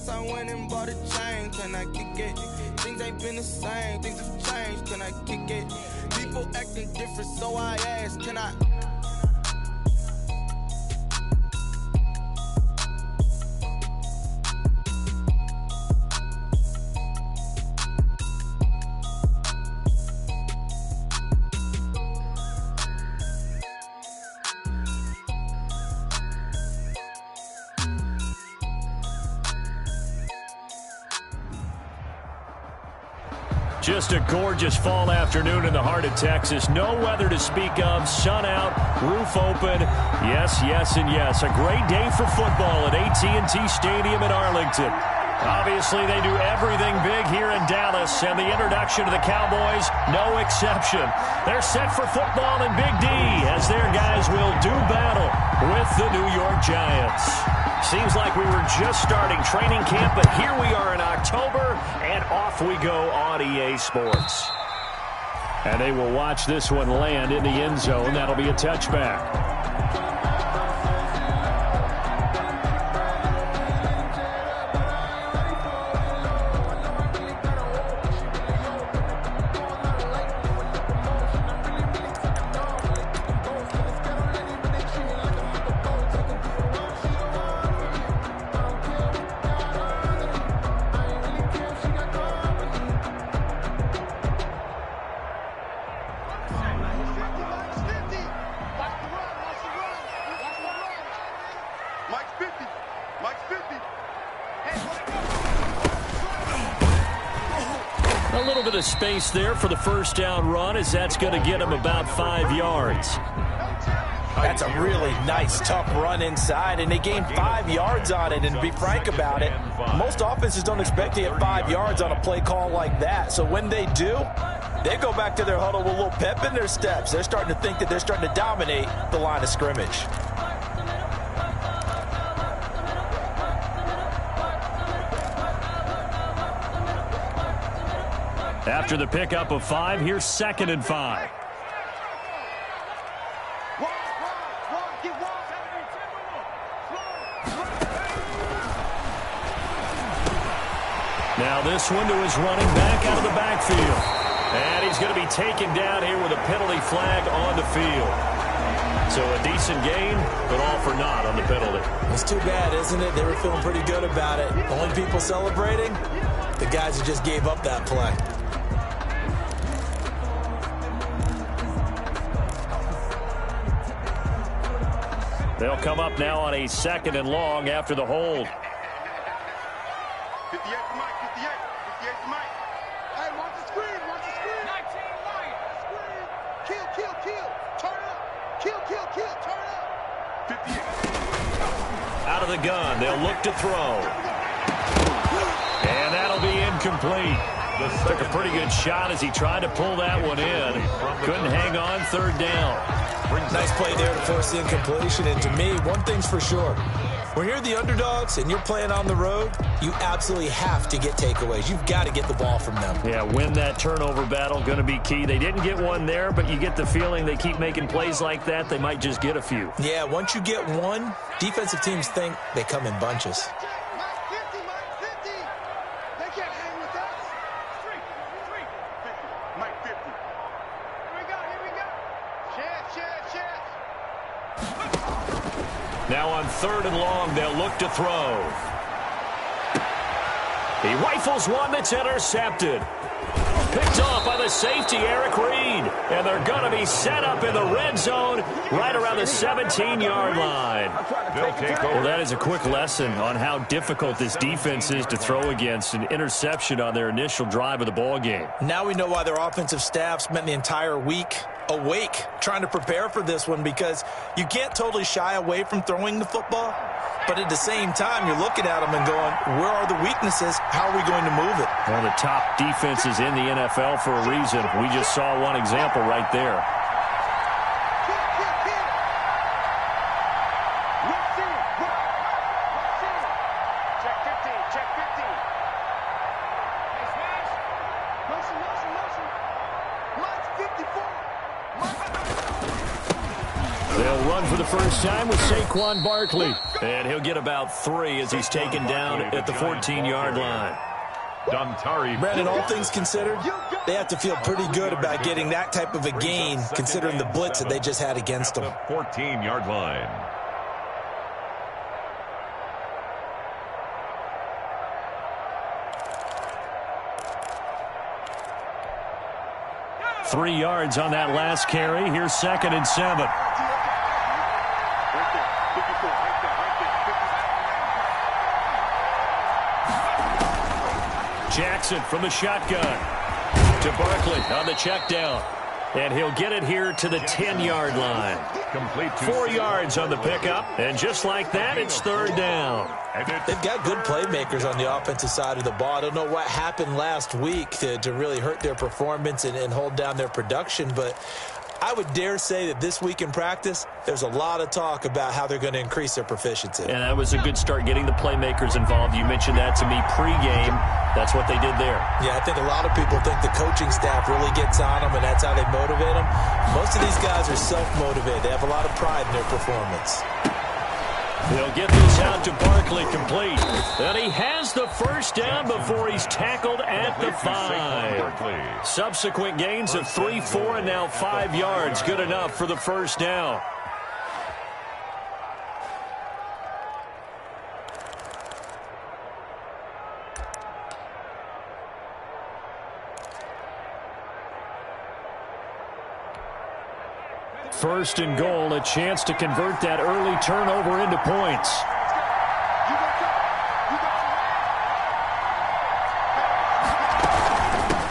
Guess I went and bought a chain, can I kick it? Things ain't been the same, things have changed, can I kick it? People acting different, so I asked, can I? Just a gorgeous fall afternoon in the heart of Texas. No weather to speak of. Sun out, roof open. Yes, yes, and yes. A great day for football at AT&T Stadium in Arlington. Obviously, they do everything big here in Dallas, and the introduction of the Cowboys, no exception. They're set for football in Big D as their guys will do battle with the New York Giants. Seems like we were just starting training camp, but here we are in October, and off we go on EA Sports. And they will watch this one land in the end zone. That'll be a touchback. A little bit of space there for the first down run, as that's going to get him about 5 yards. That's a really nice, tough run inside, and they gained 5 yards on it. And to be frank about it, most offenses don't expect to get 5 yards on a play call like that. So when they do, they go back to their huddle with a little pep in their steps. They're starting to think that they're starting to dominate the line of scrimmage. After the pickup of 5, here's 2nd and 5. Now this one to his running back out of the backfield. And he's going to be taken down here with a penalty flag on the field. So a decent gain, but all for naught on the penalty. It's too bad, isn't it? They were feeling pretty good about it. The only people celebrating, the guys who just gave up that play. They'll come up now on a 2nd and long after the hold. 58 to Mike, 58 to Mike. Hey, watch the screen, watch the screen. 19 Mike. Screen. Kill. Turn up. Kill, turn up. 58. Out of the gun, they'll look to throw. And that'll be incomplete. Took a pretty good shot as he tried to pull that one in. Couldn't hang on, 3rd down. Nice play there to force the incompletion. And to me, one thing's for sure. When you're the underdogs and you're playing on the road, you absolutely have to get takeaways. You've got to get the ball from them. Yeah, win that turnover battle, going to be key. They didn't get one there, but you get the feeling they keep making plays like that, they might just get a few. Yeah, once you get one, defensive teams think they come in bunches. Now on 3rd and long, they'll look to throw. He rifles one that's intercepted. Picked off by the safety, Eric Reed. And they're going to be set up in the red zone right around the 17-yard line. Well, that is a quick lesson on how difficult this defense is to throw against. An interception on their initial drive of the ball game. Now we know why their offensive staff spent the entire week awake trying to prepare for this one, because you can't totally shy away from throwing the football, but at the same time you're looking at them and going, where are the weaknesses? How are we going to move it? One of the top defenses in the NFL for a reason. We just saw one example right there. They'll run for the first time with Saquon Barkley. And he'll get about 3 as he's taken down at the 14-yard line. Brandon, all things considered, they have to feel pretty good about getting that type of a gain, considering the blitz that they just had against them. 14-yard line. Three yards on that last carry. Here's 2nd and 7. Jackson from the shotgun to Barkley on the check down. And he'll get it here to the 10-yard line. 4 yards on the pickup. And just like that, it's 3rd down. They've got good playmakers on the offensive side of the ball. I don't know what happened last week to really hurt their performance and hold down their production, but I would dare say that this week in practice, there's a lot of talk about how they're going to increase their proficiency. And that was a good start, getting the playmakers involved. You mentioned that to me pregame. That's what they did there. Yeah, I think a lot of people think the coaching staff really gets on them, and that's how they motivate them. Most of these guys are self-motivated. They have a lot of pride in their performance. They'll get this out to Barkley, complete. And he has the first down before he's tackled at the 5. Subsequent gains of 3, 4, and now 5 yards. Good enough for the first down. First and goal, a chance to convert that early turnover into points.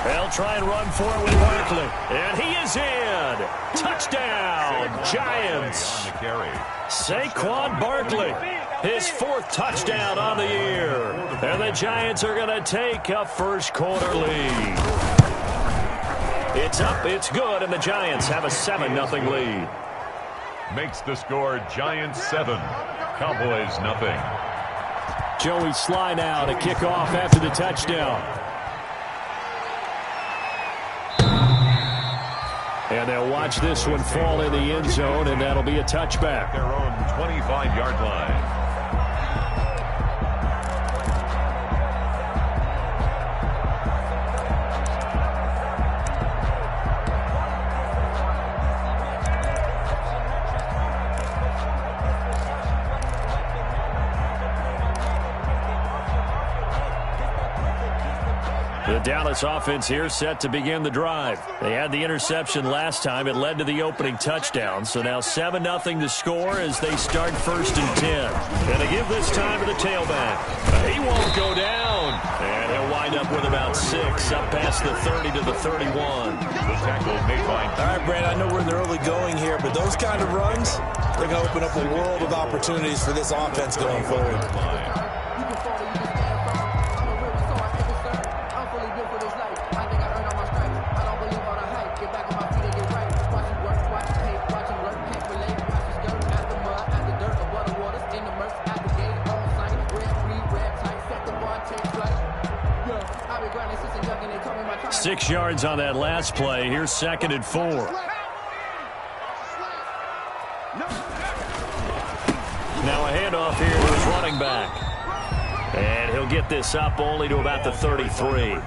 They'll try and run for it with Barkley. And he is in. Touchdown, Giants. Saquon Barkley, his 4th touchdown on the year. And the Giants are going to take a first-quarter lead. It's up, it's good, and the Giants have a 7-0 lead. Makes the score Giants 7, Cowboys 0. Joey Sly now to kick off after the touchdown. And they'll watch this one fall in the end zone, and that'll be a touchback. Their own 25-yard line. The Dallas offense here set to begin the drive. They had the interception last time. It led to the opening touchdown. So now 7-0 to score as they start 1st and 10. And they give this time to the tailback. He won't go down. And he'll wind up with about 6 up past the 30 to the 31. The tackle made by... All right, Brad, I know we're in the early going here, but those kind of runs, they're going to open up a world of opportunities for this offense going forward. Six yards on that last play. Here's 2nd and 4. Now a handoff here to his running back. And he'll get this up only to about the 33.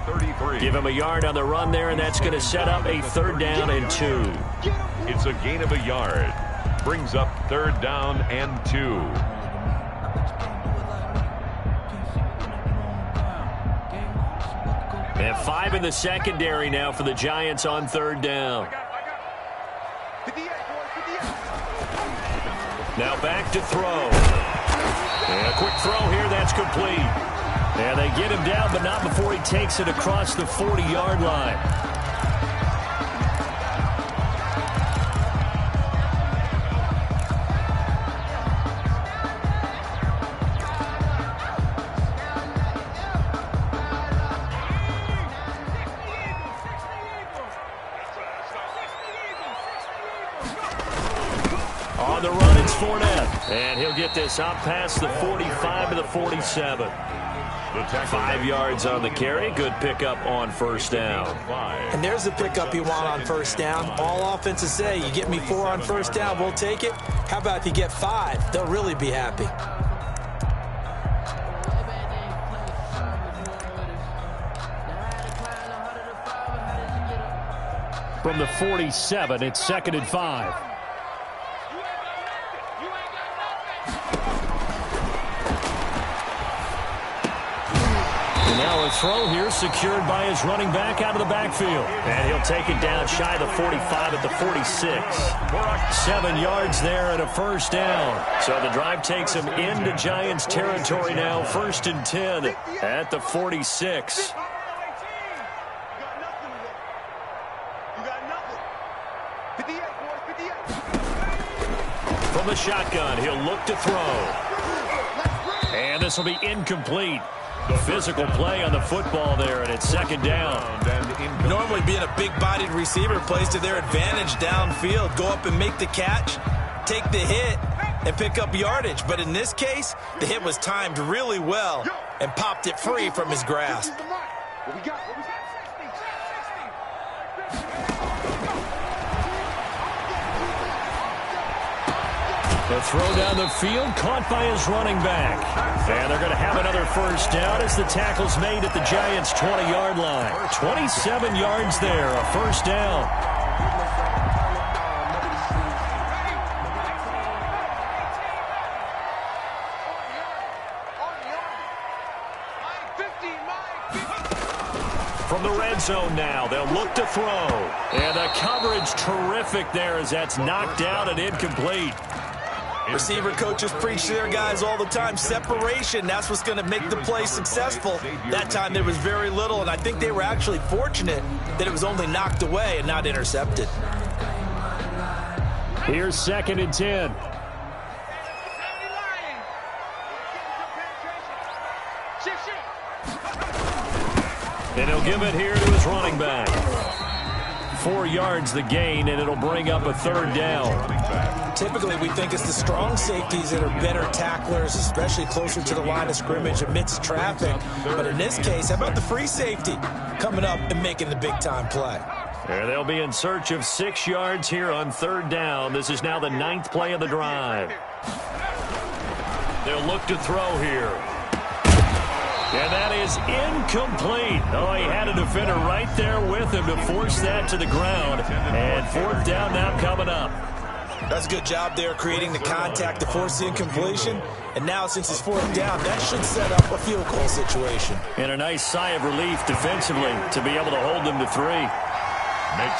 Give him a yard on the run there, and that's going to set up a 3rd down and 2. It's a gain of a yard. Brings up 3rd down and 2. And 5 in the secondary now for the Giants on 3rd down. Now back to throw. And a quick throw here, that's complete. And they get him down, but not before he takes it across the 40-yard line. On the run, it's Fournette. And he'll get this out past the 45 to the 47. 5 yards on the carry. Good pickup on first down. And there's the pickup you want on first down. All offenses say, you get me 4 on first down, we'll take it. How about if you get 5? They'll really be happy. From the 47, it's 2nd and 5. And now a throw here secured by his running back out of the backfield. And he'll take it down shy of the 45 at the 46. 7 yards there and a first down. So the drive takes him into Giants territory now. 1st and 10 at the 46. From the shotgun, he'll look to throw. And this will be incomplete. Physical play on the football there, and it's 2nd down. Normally being a big-bodied receiver plays to their advantage downfield. Go up and make the catch, take the hit, and pick up yardage. But in this case, the hit was timed really well and popped it free from his grasp. The throw down the field, caught by his running back. And they're going to have another first down as the tackle's made at the Giants' 20-yard line. 27 yards there, a first down. From the red zone now, they'll look to throw. And the coverage terrific there as that's knocked out and incomplete. Receiver coaches preach to their guys all the time. Separation, that's what's going to make the play successful. That time there was very little, and I think they were actually fortunate that it was only knocked away and not intercepted. Here's 2nd and 10. And he'll give it here to his running back. 4 yards the gain, and it'll bring up a 3rd down. Typically, we think it's the strong safeties that are better tacklers, especially closer to the line of scrimmage amidst traffic. But in this case, how about the free safety coming up and making the big-time play? And they'll be in search of 6 yards here on 3rd down. This is now the 9th play of the drive. They'll look to throw here. And that is incomplete. Oh, he had a defender right there with him to force that to the ground. And 4th down now coming up. That's a good job there creating the contact to force the incompletion. And now since it's 4th down, that should set up a field goal situation. And a nice sigh of relief defensively to be able to hold them to 3.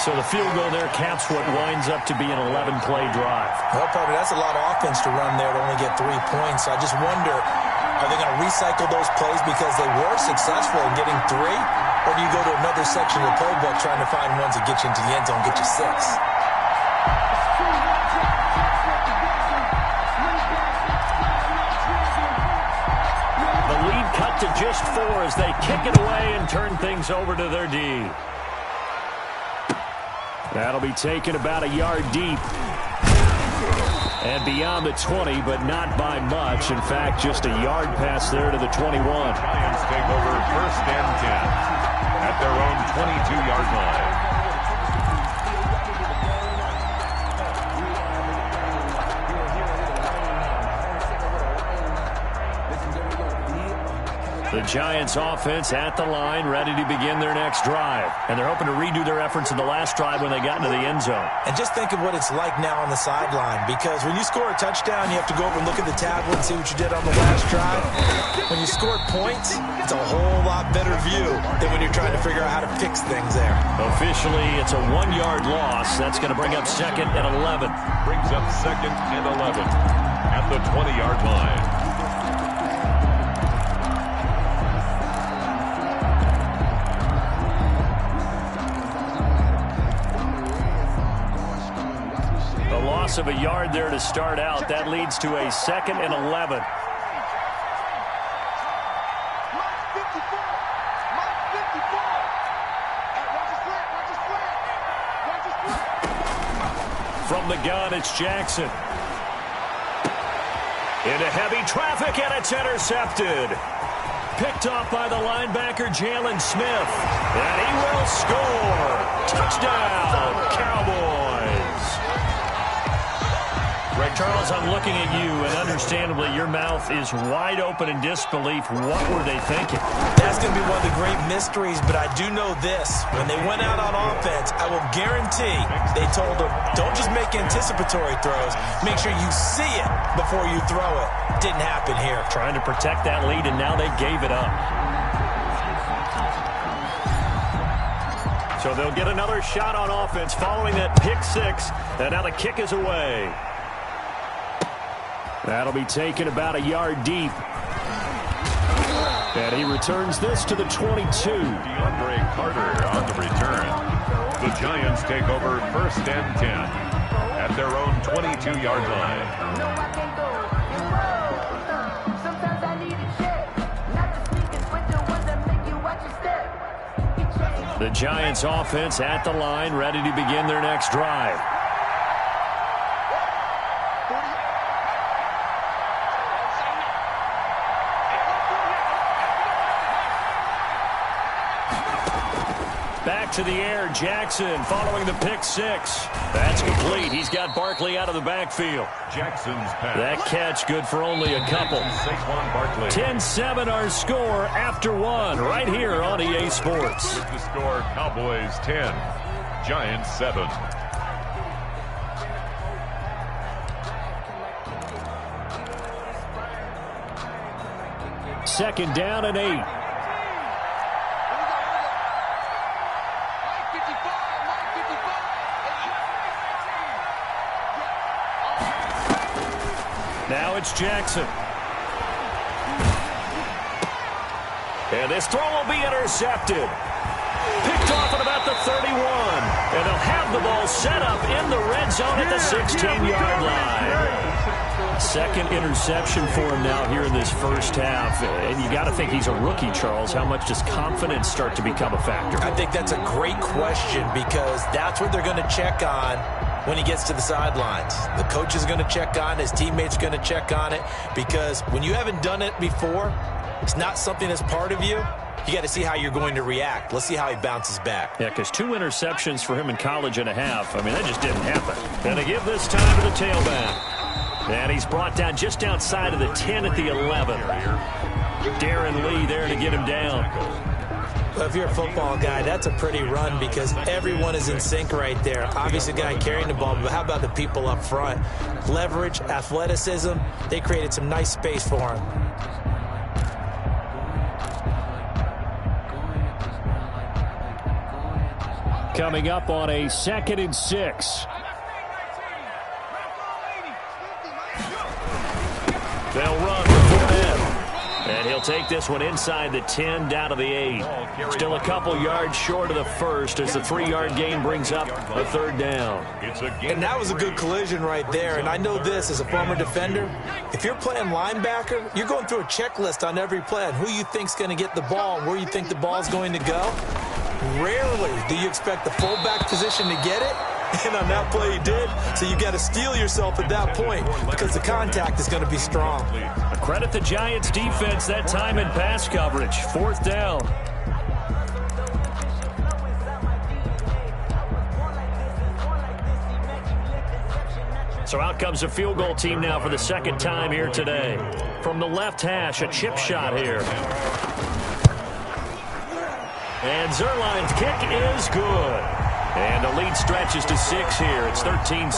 So the field goal there caps what winds up to be an 11-play drive. Well, partner, that's a lot of offense to run there to only get 3 points. So I just wonder, are they going to recycle those plays because they were successful in getting 3? Or do you go to another section of the playbook trying to find ones that get you into the end zone, get you 6? The lead cut to just 4 as they kick it away and turn things over to their D. That'll be taken about a yard deep. And beyond the 20, but not by much. In fact, just a yard pass there to the 21. Giants take over 1st and 10 at their own 22-yard line. The Giants offense at the line, ready to begin their next drive. And they're hoping to redo their efforts in the last drive when they got into the end zone. And just think of what it's like now on the sideline, because when you score a touchdown, you have to go over and look at the tablet and see what you did on the last drive. When you scored points, it's a whole lot better view than when you're trying to figure out how to fix things there. Officially, it's a 1-yard loss. That's going to bring up 2nd and 11. Brings up 2nd and 11 at the 20-yard line. Loss of a yard there to start out. That leads to a 2nd and 11. From the gun, it's Jackson. Into heavy traffic, and it's intercepted. picked off by the linebacker, Jalen Smith. And he will score. Touchdown, Cowboys. Right, Charles, I'm looking at you, and understandably, your mouth is wide open in disbelief. What were they thinking? That's going to be one of the great mysteries, but I do know this. When they went out on offense, I will guarantee they told them, don't just make anticipatory throws. Make sure you see it before you throw it. Didn't happen here. Trying to protect that lead, and now they gave it up. So they'll get another shot on offense following that pick six, and now the kick is away. That'll be taken about a yard deep. And he returns this to the 22. DeAndre Carter on the return. The Giants take over 1st and 10 at their own 22-yard line. The Giants offense at the line, ready to begin their next drive. Back to the air, Jackson following the pick six. That's complete. He's got Barkley out of the backfield. Jackson's pass. That catch good for only a couple. 10-7 our score after one right here on EA Sports. Here's the score, Cowboys 10, Giants 7. Second down and 8. Now it's Jackson. And this throw will be intercepted. Picked off at about the 31. And they'll have the ball set up in the red zone at the 16-yard line. Second interception for him now here in this first half. And you got to think he's a rookie, Charles. How much does confidence start to become a factor? I think that's a great question because that's what they're going to check on when he gets to the sidelines. The coach is going to check on it. His teammates are going to check on it because when you haven't done it before, it's not something that's part of you. You got to see how you're going to react. Let's see how he bounces back. Yeah, because 2 interceptions for him in college and a half. I mean, that just didn't happen. And they give this time to the tailback. And he's brought down just outside of the 10 at the 11. Darren Lee there to get him down. Well, if you're a football guy, that's a pretty run because everyone is in sync right there. Obviously, the guy carrying the ball, but how about the people up front? Leverage, athleticism, they created some nice space for him. Coming up on a 2nd and 6. They'll run for Fournette. And he'll take this one inside the 10 down to the 8. Still a couple yards short of the first as the 3-yard gain brings up a 3rd down. And that was a good collision right there. And I know this as a former defender. If you're playing linebacker, you're going through a checklist on every play on who you think's going to get the ball and where you think the ball's going to go. Rarely do you expect the fullback position to get it. And on that play he did. So you got to steel yourself at that point because the contact is going to be strong. Credit the Giants defense that time in pass coverage. 4th down. So out comes a field goal team now for the 2nd time here today. From the left hash, a chip shot here. And Zerline's kick is good. And the lead stretches to 6 here. It's 13-7.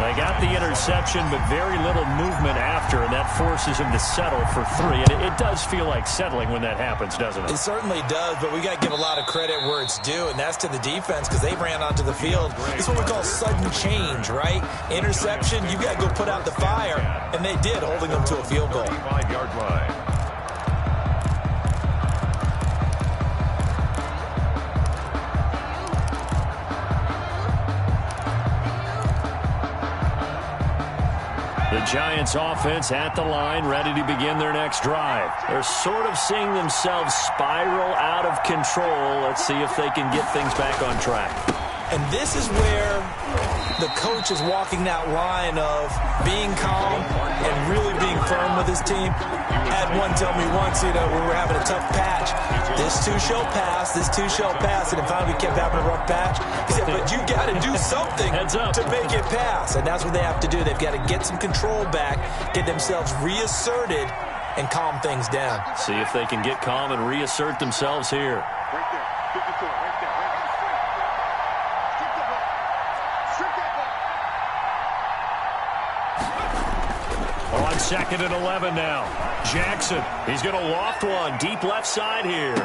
They got the interception, but very little movement after, and that forces him to settle for 3. And it does feel like settling when that happens, doesn't it? It certainly does, but we got to give a lot of credit where it's due, and that's to the defense because they ran onto the field. This is what we call sudden change, right? Interception, you got to go put out the fire, and they did, holding them to a field goal. 5-yard line. The Giants offense at the line, ready to begin their next drive. They're sort of seeing themselves spiral out of control. Let's see if they can get things back on track. And this is where the coach is walking that line of being calm and really being firm with his team. I had one tell me once, when we were having a tough patch, this too shall pass, this too shall pass, and then finally we kept having a rough patch. He said, but you got to do something to make it pass, and that's what they have to do. They've got to get some control back, get themselves reasserted, and calm things down. See if they can get calm and reassert themselves here. Right there. 54, right there. Right there. Strip that ball. Strip that ball. On 2nd and 11 now. Jackson, he's going to loft one deep left side here.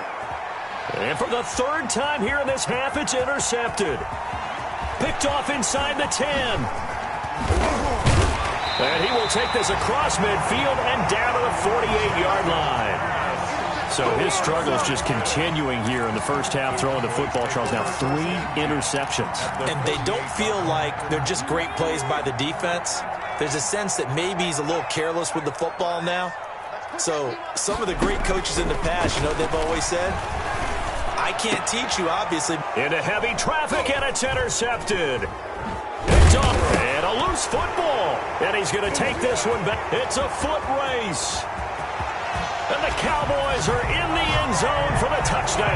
And for the 3rd time here in this half, it's intercepted. Picked off inside the 10. And he will take this across midfield and down to the 48-yard line. So his struggle is just continuing here in the first half, throwing the football. Charles, now 3 interceptions. And they don't feel like they're just great plays by the defense. There's a sense that maybe he's a little careless with the football now. So some of the great coaches in the past, they've always said, I can't teach you, obviously. Into heavy traffic, and it's intercepted. Picked up, and a loose football. And he's going to take this one back. It's a foot race. And the Cowboys are in the end zone for the touchdown.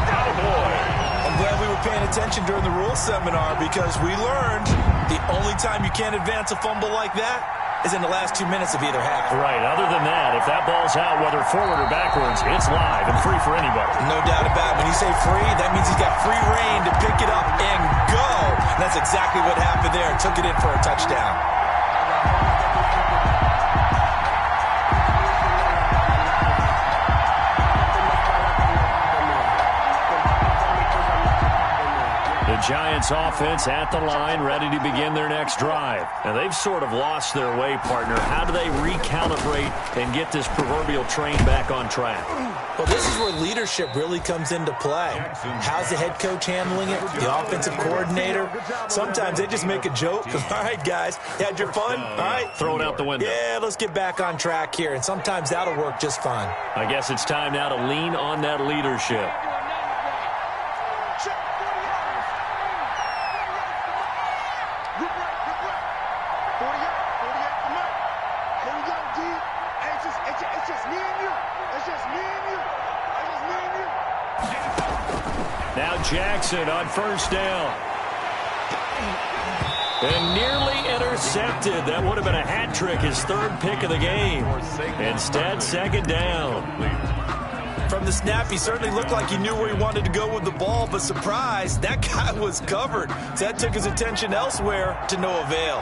Cowboys. I'm glad we were paying attention during the rules seminar because we learned the only time you can't advance a fumble like that is in the last 2 minutes of either half. Right. Other than that, if that ball's out, whether forward or backwards, it's live and free for anybody. No doubt about it. When you say free, that means he's got free reign to pick it up and go. And that's exactly what happened there. Took it in for a touchdown. The Giants offense at the line, ready to begin their next drive. And they've sort of lost their way, partner. How do they recalibrate and get this proverbial train back on track? Well, this is where leadership really comes into play. How's the head coach handling it? The offensive coordinator? Sometimes they just make a joke. All right, guys, you had your fun? All right. Throw it out the window. Yeah, let's get back on track here. And sometimes that'll work just fine. I guess it's time now to lean on that leadership. Now Jackson on 1st down. And nearly intercepted. That would have been a hat trick, his 3rd pick of the game. Instead, 2nd down. From the snap, he certainly looked like he knew where he wanted to go with the ball, but surprise, that guy was covered. So that took his attention elsewhere to no avail.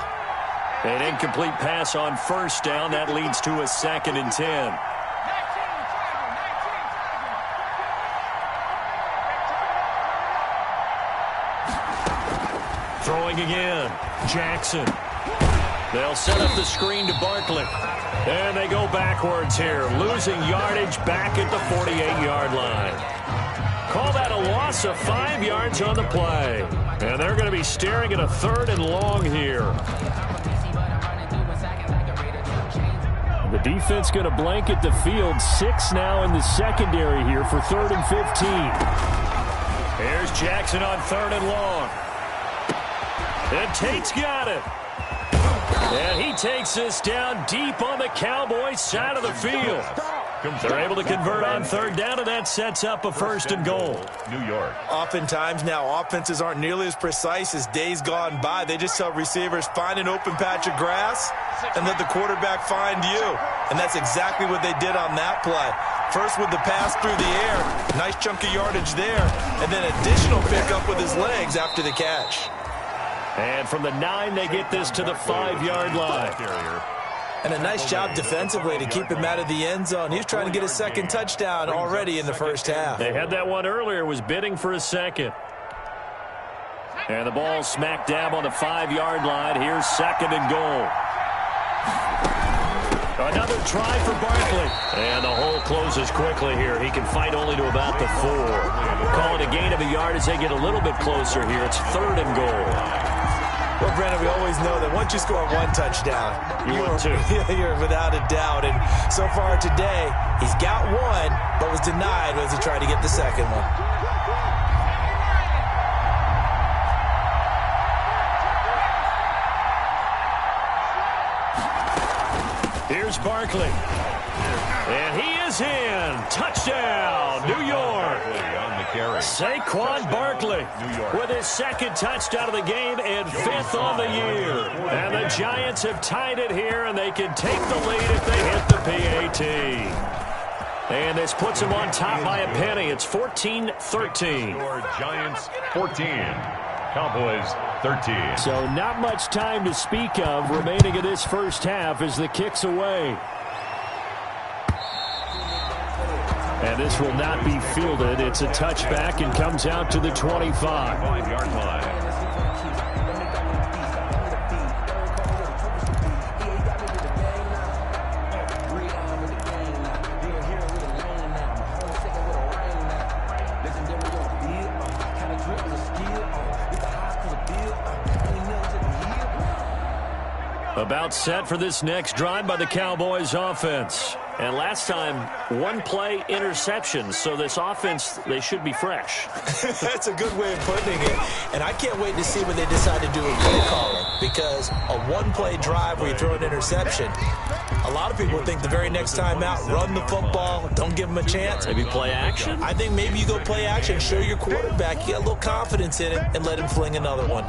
An incomplete pass on 1st down. That leads to a 2nd and 10. Throwing again. Jackson. They'll set up the screen to Barkley. And they go backwards here. Losing yardage back at the 48-yard line. Call that a loss of 5 yards on the play. And they're going to be staring at a 3rd and long here. The defense going to blanket the field. 6 now in the secondary here for 3rd and 15. Here's Jackson on 3rd and long. And Tate's got it. And he takes this down deep on the Cowboys side of the field. They're able to convert on 3rd down, and that sets up a 1st and goal. New York. Oftentimes now, offenses aren't nearly as precise as days gone by. They just tell receivers, find an open patch of grass and let the quarterback find you. And that's exactly what they did on that play. First with the pass through the air, nice chunk of yardage there, and then additional pickup with his legs after the catch. And from the 9, they get this to the 5-yard line. And a nice job defensively to keep him out of the end zone. He was trying to get a 2nd touchdown already in the first half. They had that one earlier, was bidding for a 2nd. And the ball smack dab on the 5-yard line. Here's 2nd and goal. Another try for Barkley. And the hole closes quickly here. He can fight only to about the 4. Call it a gain of a yard as they get a little bit closer here. It's 3rd and goal. Well, Brandon, we always know that once you score 1 touchdown, you're 2. You're without a doubt. And so far today, he's got 1, but was denied as he tried to get the 2nd one. Here's Barkley. And he is in. Touchdown, New York. On the carry. Saquon Barkley with his second touchdown of the game and fifth on the year. And the Giants have tied it here, and they can take the lead if they hit the PAT. And this puts them on top by a penny. It's 14-13. Giants 14. Cowboys 13. So not much time to speak of remaining in this first half as the kick's away. And this will not be fielded. It's a touchback and comes out to the 25. 5-yard line. About set for this next drive by the Cowboys offense. And last time, one play interception. So this offense, they should be fresh. That's a good way of putting it. And I can't wait to see what they decide to do with play calling. Because a one-play drive where you throw an interception, a lot of people think the very next time out, run the football, don't give them a chance. Maybe play action? I think maybe you go play action, show your quarterback, get a little confidence in it, and let him fling another one.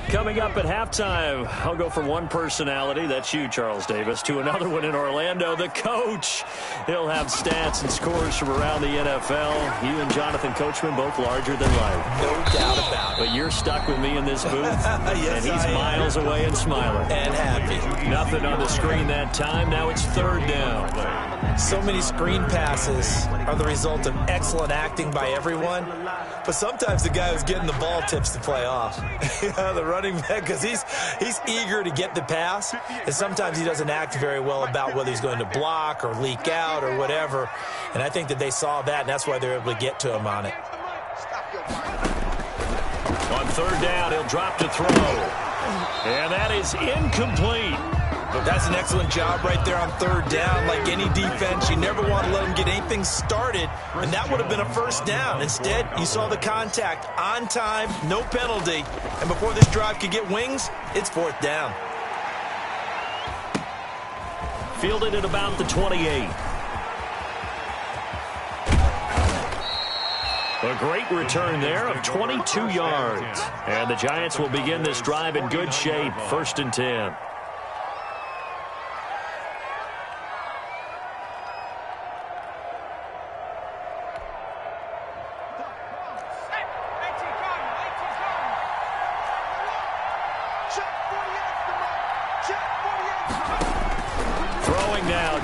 Coming up at halftime, I'll go from one personality, that's you, Charles Davis, to another one in Orlando, the coach. He'll have stats and scores from around the NFL. You and Jonathan Coachman, both larger than life. No doubt about it. But you're stuck with me in this booth, yes, and he's miles away and smiling. And happy. Nothing on the screen that time. Now it's third down. So many screen passes are the result of excellent acting by everyone. But sometimes the guy who's getting the ball tips the play off. The running back, because he's eager to get the pass, and sometimes he doesn't act very well about whether he's going to block or leak out or whatever. And I think that they saw that, and that's why they're able to get to him on it. On third down, he'll drop to throw. And that is incomplete. That's an excellent job right there on third down. Like any defense, you never want to let them get anything started, and that would have been a first down. Instead, you saw the contact on time, no penalty, and before this drive could get wings, it's fourth down. Fielded at about the 28. A great return there of 22 yards. And the Giants will begin this drive in good shape, 1st and 10.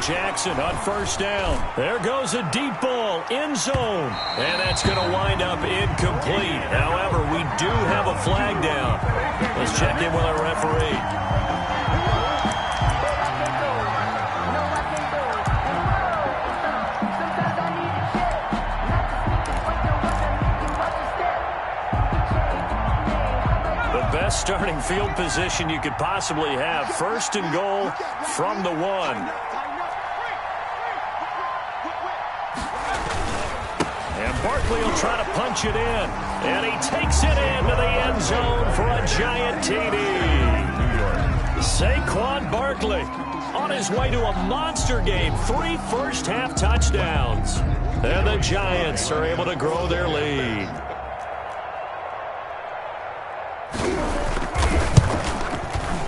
Jackson on first down. There goes a deep ball, end zone. And that's going to wind up incomplete. However, we do have a flag down. Let's check in with our referee. The best starting field position you could possibly have. 1st and goal from the 1. Barkley will try to punch it in, and he takes it into the end zone for a giant TD. Saquon Barkley on his way to a monster game, 3 first-half touchdowns. And the Giants are able to grow their lead.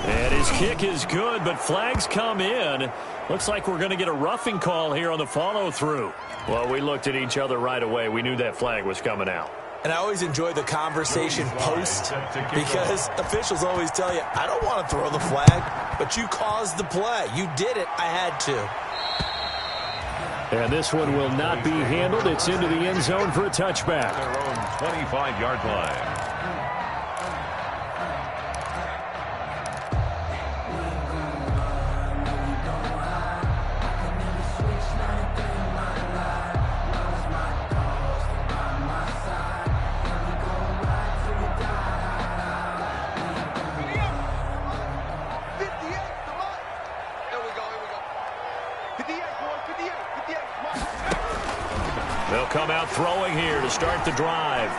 And his kick is good, but flags come in. Looks like we're going to get a roughing call here on the follow-through. Well, we looked at each other right away. We knew that flag was coming out. And I always enjoy the conversation post because officials always tell you, I don't want to throw the flag, but you caused the play. You did it. I had to. And this one will not be handled. It's into the end zone for a touchback. Their own 25-yard line. They'll come out throwing here to start the drive.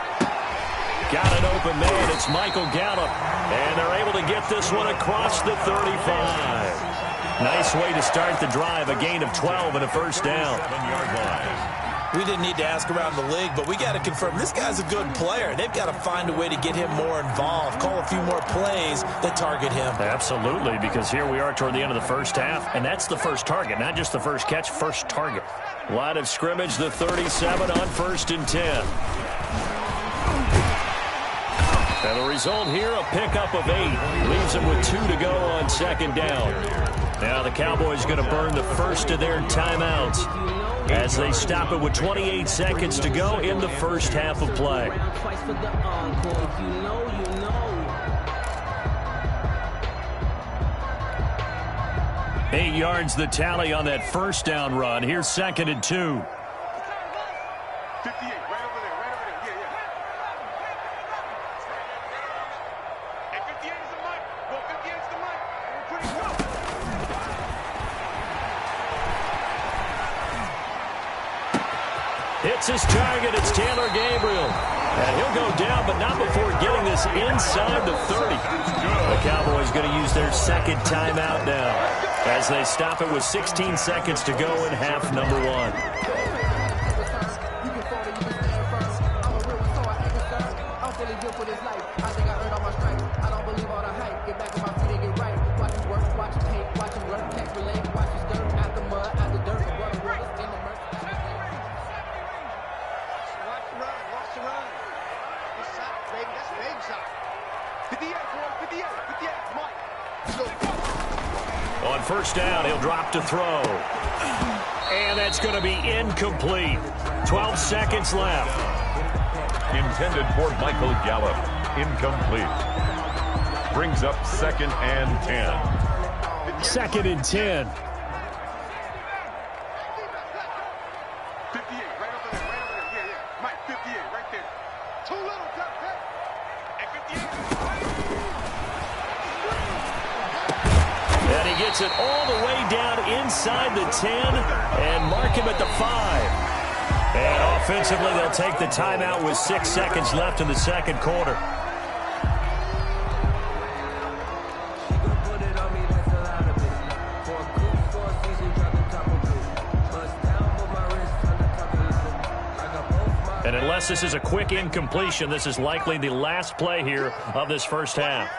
Got an open man. It's Michael Gallup. And they're able to get this one across the 35. Nice way to start the drive. A gain of 12 and a first down. 7-yard line. We didn't need to ask around the league, but we got to confirm this guy's a good player. They've got to find a way to get him more involved, call a few more plays that target him. Absolutely, because here we are toward the end of the first half, and that's the first target, not just the first catch, first target. Line of scrimmage, the 37 on 1st and 10. And the result here, a pickup of 8. Leaves them with 2 to go on 2nd down. Now the Cowboys going to burn the first of their timeouts as they stop it with 28 seconds to go in the first half of play. 8 yards the tally on that first down run. Here's 2nd and 2. 58, right over there, right over there. Yeah, yeah. And 58 is the mic. Well, 58 is the mic. And we're pretty close. Hits his target. It's Taylor Gabriel. And he'll go down, but not before getting this inside the 30. The Cowboys going to use their second timeout now as they stop it with 16 seconds to go in half number 1. On first down, he'll drop to throw. And that's going to be incomplete. 12 seconds left. Intended for Michael Gallup. Incomplete. Brings up 2nd and 10. 2nd and 10. 58, right over there, right over there. Yeah, yeah. Mike, 58, right there. Too little, Duck. And 58. And he gets it all the way down inside the 10 and mark him at the 5. And offensively, they'll take the timeout with 6 seconds left in the second quarter. And unless this is a quick incompletion, this is likely the last play here of this first half.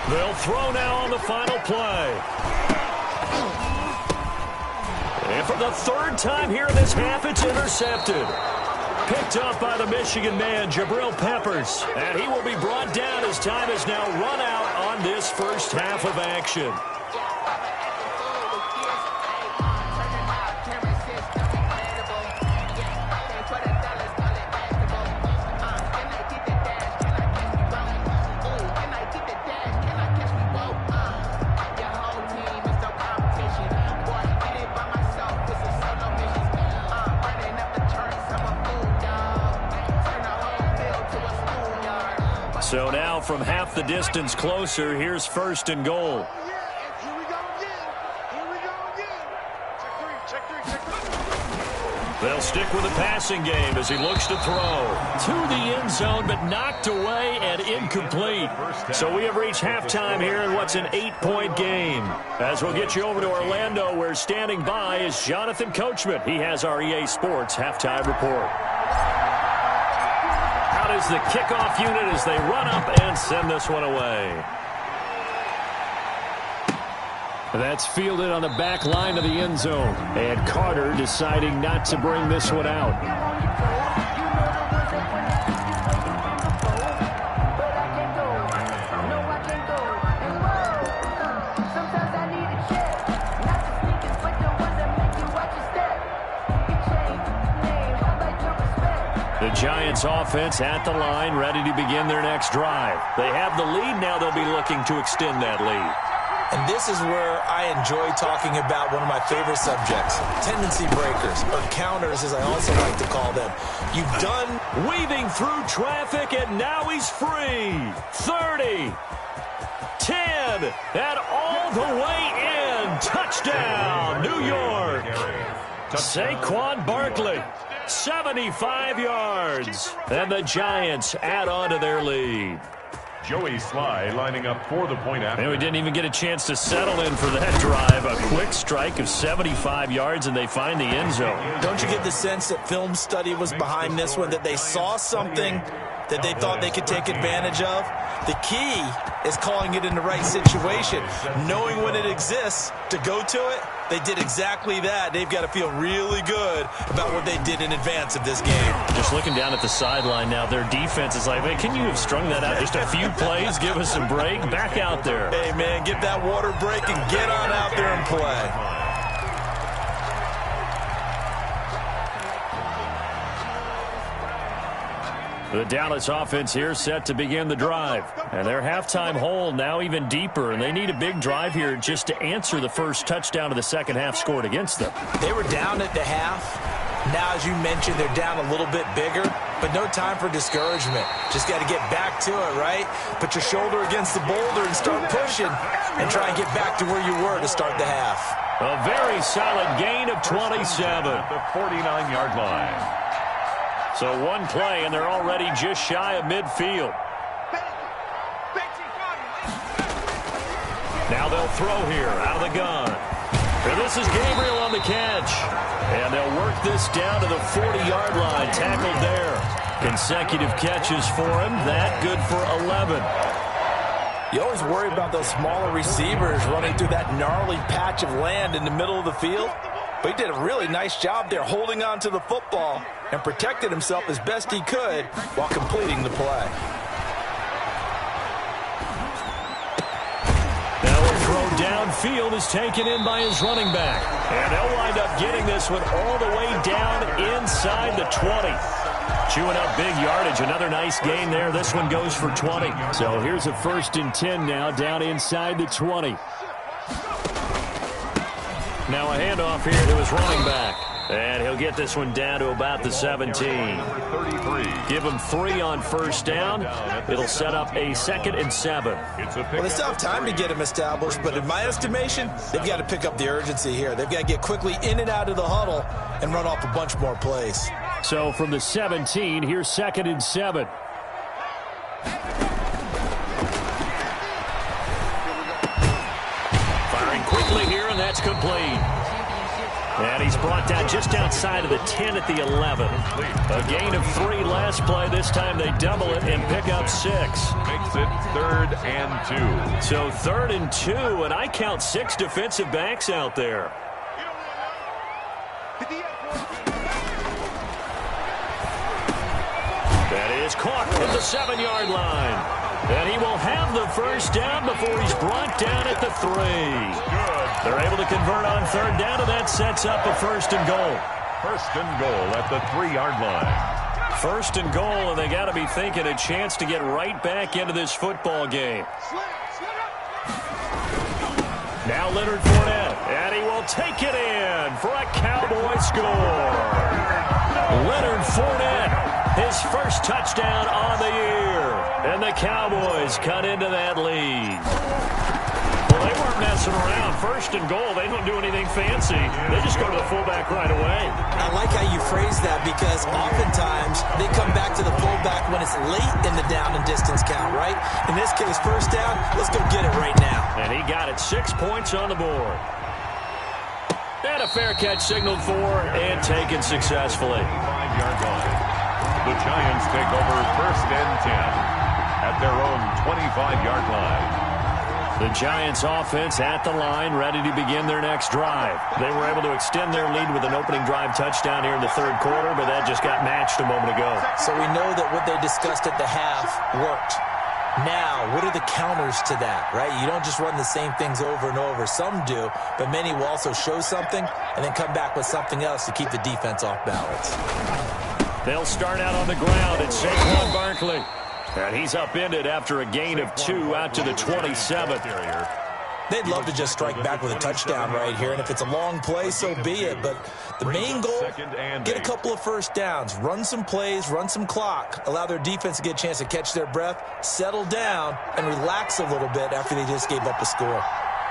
They'll throw now on the final play. And for the 3rd time here in this half, it's intercepted. Picked up by the Michigan man, Jabril Peppers. And he will be brought down as time has now run out on this first half of action. So now from half the distance closer, here's 1st and goal. Here we go again. Here we go again. Check three. They'll stick with the passing game as he looks to throw. To the end zone, but knocked away and incomplete. So we have reached halftime here in what's an 8-point game. As we'll get you over to Orlando, where standing by is Jonathan Coachman. He has our EA Sports halftime report. Out is the kickoff unit as they run up and send this one away. That's fielded on the back line of the end zone. And Carter deciding not to bring this one out. The The Giants offense at the line, ready to begin their next drive. They have the lead now. They'll be looking to extend that lead. And this is where I enjoy talking about one of my favorite subjects, tendency breakers, or counters as I also like to call them. You've done weaving through traffic, and now he's free. 30, 10, and all the way in. Touchdown, New York. Saquon Barkley, 75 yards. And the Giants add on to their lead. Joey Sly lining up for the point after. And we didn't even get a chance to settle in for that drive. A quick strike of 75 yards, and they find the end zone. Don't you get the sense that film study was behind this one, that they saw something that they thought they could take advantage of? The key is calling it in the right situation, knowing when it exists to go to it. They did exactly that. They've got to feel really good about what they did in advance of this game. Just looking down at the sideline now, their defense is like, hey, can you have strung that out just a few plays? Give us a break. Back out there. Hey, man, get that water break and get on out there and play. The Dallas offense here set to begin the drive. And their halftime hole now even deeper, and they need a big drive here just to answer the first touchdown of the second half scored against them. They were down at the half. Now, as you mentioned, they're down a little bit bigger, but no time for discouragement. Just got to get back to it, right? Put your shoulder against the boulder and start pushing and try and get back to where you were to start the half. A very solid gain of 27. At the 49-yard line. So one play, and they're already just shy of midfield. Now they'll throw here out of the gun. And this is Gabriel on the catch. And they'll work this down to the 40-yard line. Tackled there. Consecutive catches for him. That good for 11. You always worry about those smaller receivers running through that gnarly patch of land in the middle of the field. But he did a really nice job there holding on to the football and protected himself as best he could while completing the play. Now a throw downfield is taken in by his running back. And they'll wind up getting this one all the way down inside the 20. Chewing up big yardage. Another nice gain there. This one goes for 20. So here's a 1st and 10 now down inside the 20. Now a handoff here to his running back. And he'll get this one down to about the 17. Give him 3 on first down. It'll set up a 2nd and 7. Well, they still have time to get him established, but in my estimation, they've got to pick up the urgency here. They've got to get quickly in and out of the huddle and run off a bunch more plays. So from the 17, here's 2nd and 7. Firing quickly here, and that's complete. And he's brought down just outside of the 10 at the 11. A gain of 3 last play. This time they double it and pick up 6. Makes it 3rd and 2. So 3rd and 2, and I count 6 defensive backs out there. That is caught at the 7-yard line. And he will have the first down before he's brought down at the 3. They're able to convert on 3rd down, and that sets up a 1st and goal. 1st and goal at the 3-yard line. 1st and goal, and they got to be thinking a chance to get right back into this football game. Now Leonard Fournette, and he will take it in for a Cowboy score. Leonard Fournette, his first touchdown on the year. And the Cowboys cut into that lead. Well, they weren't messing around. 1st and goal, they don't do anything fancy. They just go to the fullback right away. I like how you phrase that because oftentimes they come back to the fullback when it's late in the down and distance count, right? In this case, 1st down, let's go get it right now. And he got it. 6 points on the board. And a fair catch signaled for and taken successfully. 5-yard line. The Giants take over 1st and 10 at their own 25-yard line. The Giants offense at the line, ready to begin their next drive. They were able to extend their lead with an opening drive touchdown here in the 3rd quarter, but that just got matched a moment ago. So we know that what they discussed at the half worked. Now, what are the counters to that, right? You don't just run the same things over and over. Some do, but many will also show something and then come back with something else to keep the defense off balance. They'll start out on the ground. It's Saquon Barkley. And he's upended after a gain of 2 out to the 27th. They'd love to just strike back with a touchdown right here, and if it's a long play, so be it. But the main goal, get a couple of first downs, run some plays, run some clock, allow their defense to get a chance to catch their breath, settle down, and relax a little bit after they just gave up a score.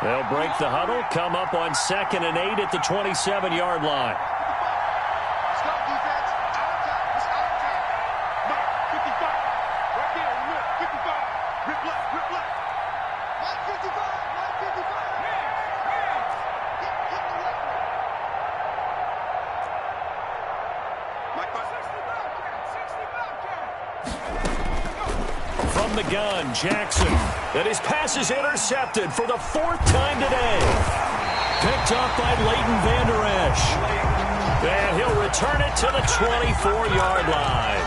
They'll break the huddle, come up on 2nd and 8 at the 27-yard line. Let's go, defense. Out of time. It's out of time. Mike, 55. Right there in the middle. 55. Rip left. Rip left. Mike, 55. Mike, 55. Get the left one. Mike, 60 From the gun, Jackson. And his pass is intercepted for the 4th time today. Picked up by Leighton Vander Esch. And he'll return it to the 24-yard line.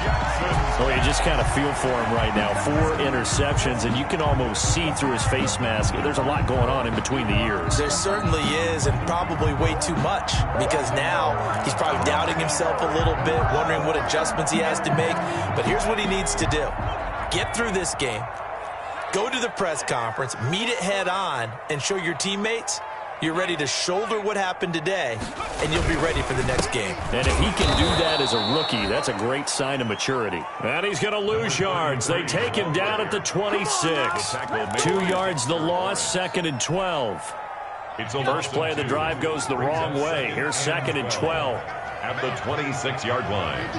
Oh, you just kind of feel for him right now. 4 interceptions, and you can almost see through his face mask. There's a lot going on in between the ears. There certainly is, and probably way too much, because now he's probably doubting himself a little bit, wondering what adjustments he has to make. But here's what he needs to do. Get through this game, go to the press conference, meet it head on, and show your teammates you're ready to shoulder what happened today, and you'll be ready for the next game. And if he can do that as a rookie, that's a great sign of maturity. And he's going to lose yards. They take him down at the 26. 2 yards the loss, 2nd and 12. First play of the drive goes the wrong way. Here's 2nd and 12. At the 26-yard line.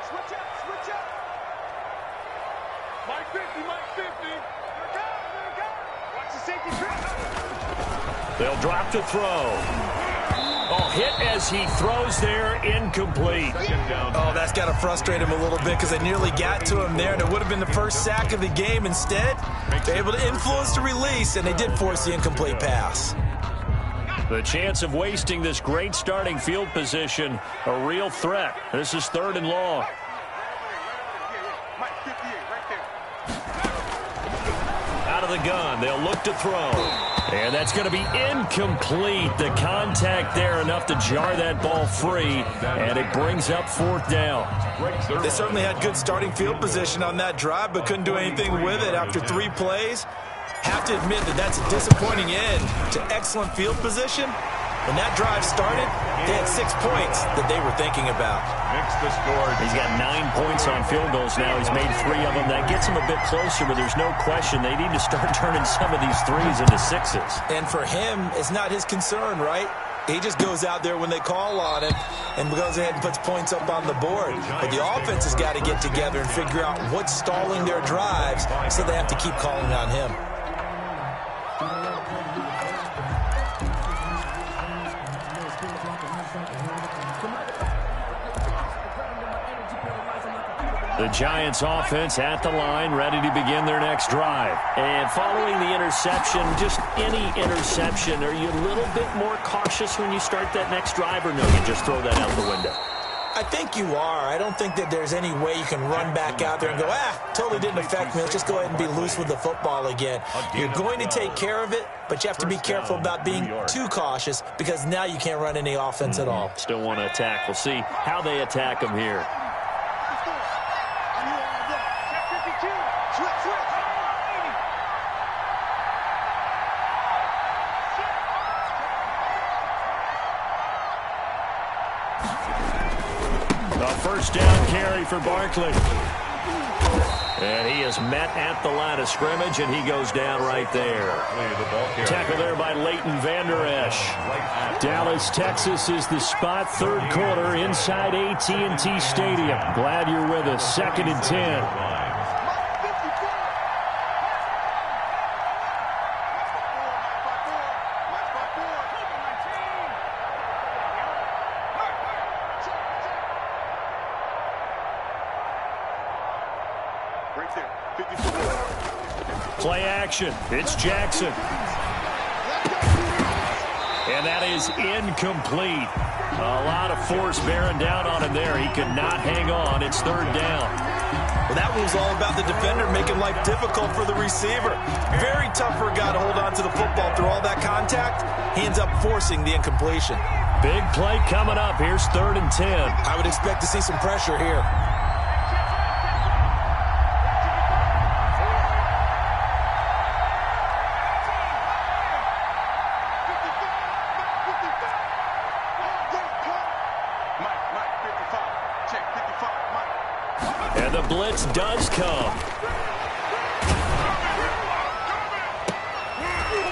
Switch up. Mike 50. Mike 50. There it goes. Watch the safety trap. They'll drop to throw. Oh, hit as he throws there, incomplete. Oh, that's got to frustrate him a little bit because they nearly got to him there, and it would have been the first sack of the game. Instead, they're able to influence the release, and they did force the incomplete pass. The chance of wasting this great starting field position, a real threat. This is 3rd and long. Mike 58, right there. Out of the gun, they'll look to throw. And that's going to be incomplete. The contact there enough to jar that ball free, and it brings up 4th down. They certainly had good starting field position on that drive, but couldn't do anything with it after 3 plays. Have to admit that that's a disappointing end to excellent field position. When that drive started, they had 6 points that they were thinking about. The score. He's got 9 points on field goals now. He's made 3 of them. That gets him a bit closer, but there's no question they need to start turning some of these 3s into 6s. And for him, it's not his concern, right? He just goes out there when they call on him and goes ahead and puts points up on the board. But the offense has got to get together and figure out what's stalling their drives, so they have to keep calling on him. The Giants offense at the line, ready to begin their next drive. And following the interception, just any interception, are you a little bit more cautious when you start that next drive, or no, you just throw that out the window? I think you are. I don't think that there's any way you can run back out there and go, totally didn't affect me. Let's just go ahead and be loose with the football again. You're going to take care of it, but you have to be careful about being too cautious because now you can't run any offense at all. Still want to attack. We'll see how they attack them here. First down carry for Barkley. And he is met at the line of scrimmage, and he goes down right there. Tackle there by Leighton Vander Esch. Dallas, Texas is the spot. 3rd quarter inside AT&T Stadium. Glad you're with us. 2nd and 10. Play action. It's Jackson. And that is incomplete. A lot of force bearing down on him there. He could not hang on. It's 3rd down. Well, that was all about the defender making life difficult for the receiver. Very tough for a guy to hold on to the football through all that contact. He ends up forcing the incompletion. Big play coming up. Here's 3rd and 10. I would expect to see some pressure here. And the blitz does come.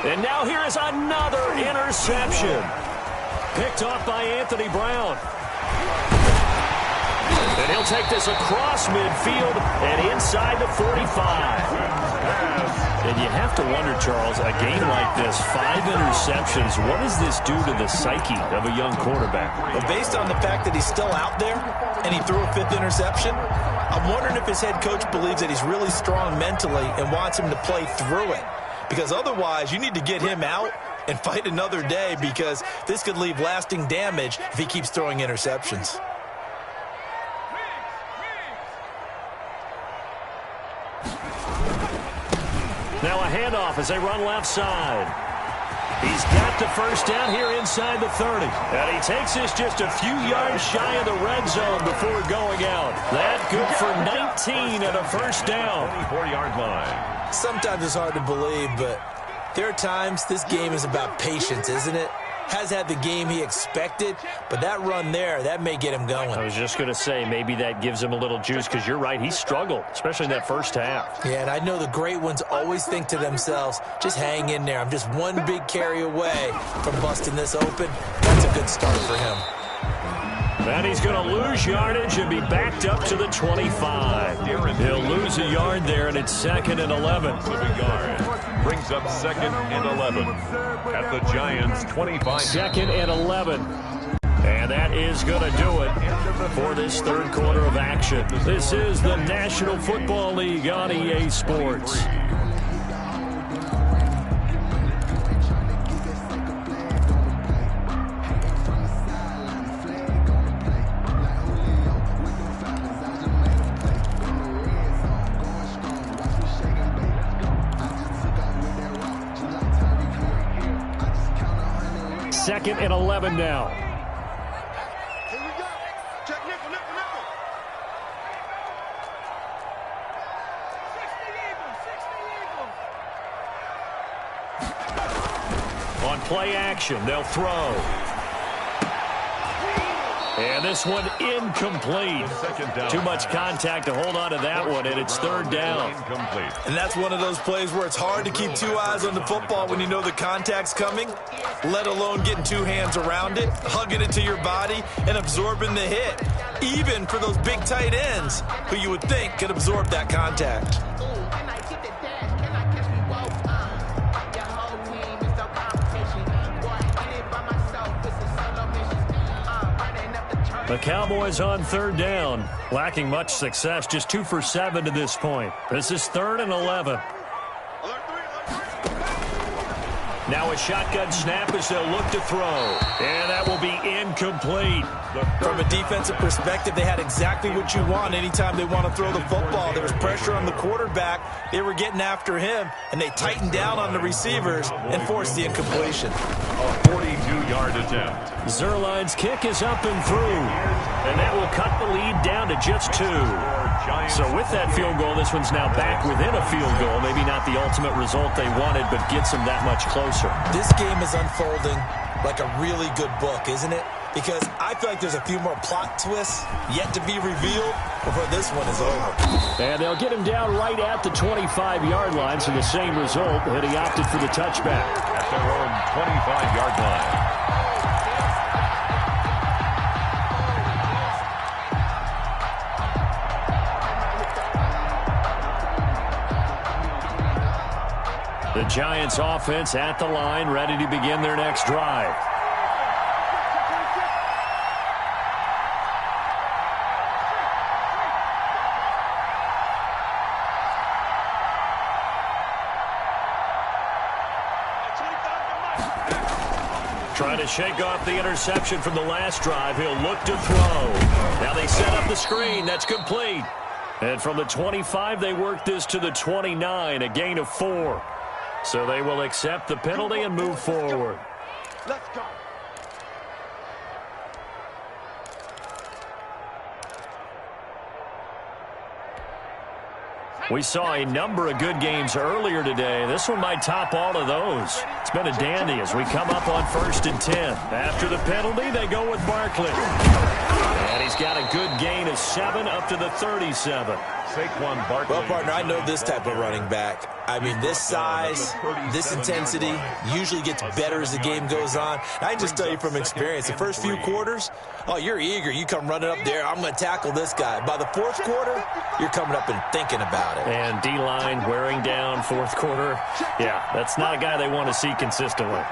And now here is another interception. Picked off by Anthony Brown. And he'll take this across midfield and inside the 45. And you have to wonder, Charles, a game like this, 5 interceptions, what does this do to the psyche of a young quarterback? Well, based on the fact that he's still out there and he threw a 5th interception, I'm wondering if his head coach believes that he's really strong mentally and wants him to play through it. Because otherwise, you need to get him out and fight another day, because this could leave lasting damage if he keeps throwing interceptions. Now a handoff as they run left side. He's got the first down here inside the 30. And he takes this just a few yards shy of the red zone before going out. That good for 19 and a first down. 24-yard line. Sometimes it's hard to believe, but there are times this game is about patience, isn't it? Has had the game he expected, but that run there, that may get him going. I was just going to say, maybe that gives him a little juice, because you're right, he struggled, especially in that first half. Yeah, and I know the great ones always think to themselves, just hang in there. I'm just one big carry away from busting this open. That's a good start for him. And he's going to lose yardage and be backed up to the 25. He'll lose a yard there, and it's 2nd and 11. Brings up 2nd and 11 at the Giants' 25. 2nd and 11. And that is going to do it for this 3rd quarter of action. This is the National Football League on EA Sports. Second and 11 now. Here we go. Check nickel, nickel, nickel. 60 Eagles. On play action, they'll throw. And this one incomplete. Too much contact to hold on to that one, and it's 3rd down. And that's one of those plays where it's hard to keep 2 eyes on the football when you know the contact's coming, let alone getting 2 hands around it, hugging it to your body, and absorbing the hit, even for those big tight ends who you would think could absorb that contact. The Cowboys on 3rd down, lacking much success, just 2 for 7 to this point. This is 3rd and 11. Now a shotgun snap as they'll look to throw. And that will be incomplete. From a defensive perspective, they had exactly what you want anytime they want to throw the football. There was pressure on the quarterback. They were getting after him, and they tightened down on the receivers and forced the incompletion. A 42-yard attempt. Zerline's kick is up and through. And that will cut the lead down to just 2. So with that field goal, this one's now back within a field goal. Maybe not the ultimate result they wanted, but gets them that much closer. This game is unfolding like a really good book, isn't it? Because I feel like there's a few more plot twists yet to be revealed before this one is over. And they'll get him down right at the 25-yard line, so the same result, and he opted for the touchback. At their own 25-yard line. The Giants offense at the line, ready to begin their next drive. Trying to shake off the interception from the last drive. He'll look to throw. Now they set up the screen. That's complete. And from the 25, they work this to the 29, a gain of 4. So they will accept the penalty and move forward. Let's go. We saw a number of good games earlier today. This one might top all of those. It's been a dandy as we come up on 1st and 10. After the penalty, they go with Barkley. And he's got a good gain of 7 up to the 37. Saquon Barkley. Well, partner, I know this type of running back. I mean, this size, this intensity usually gets better as the game goes on. I can just tell you from experience, the first few quarters, oh, you're eager. You come running up there, I'm going to tackle this guy. By the fourth quarter, you're coming up and thinking about it. And D-line wearing down fourth quarter. Yeah, that's not a guy they want to see consistently.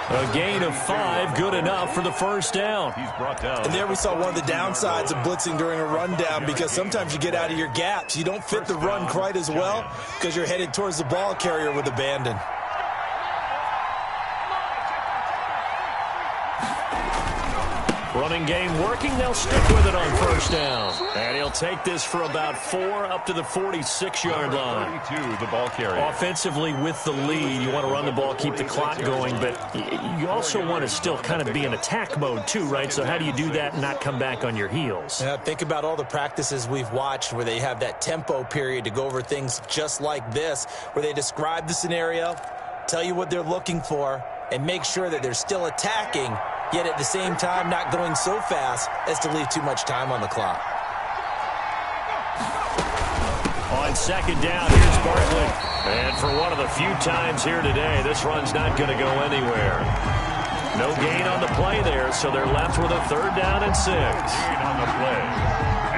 A gain of 5, good enough for the first down. He's brought down. And there we saw one of the downsides of blitzing during a rundown, because sometimes you get out of your gaps. You don't fit the run quite as well because you're headed towards the ball carrier with abandon. Running game working. They'll stick with it on first down. And he'll take this for about 4 up to the 46-yard line. 32, the ball carrier. Offensively with the lead, you want to run the ball, keep the clock going, but you also want to still kind of be in attack mode too, right? So how do you do that and not come back on your heels? Yeah, think about all the practices we've watched where they have that tempo period to go over things just like this, where they describe the scenario, tell you what they're looking for, and make sure that they're still attacking, yet at the same time not going so fast as to leave too much time on the clock. On second down, here's Barkley. And for one of the few times here today, this run's not going to go anywhere. No gain on the play there, so they're left with a 3rd down and 6. Gain on the play.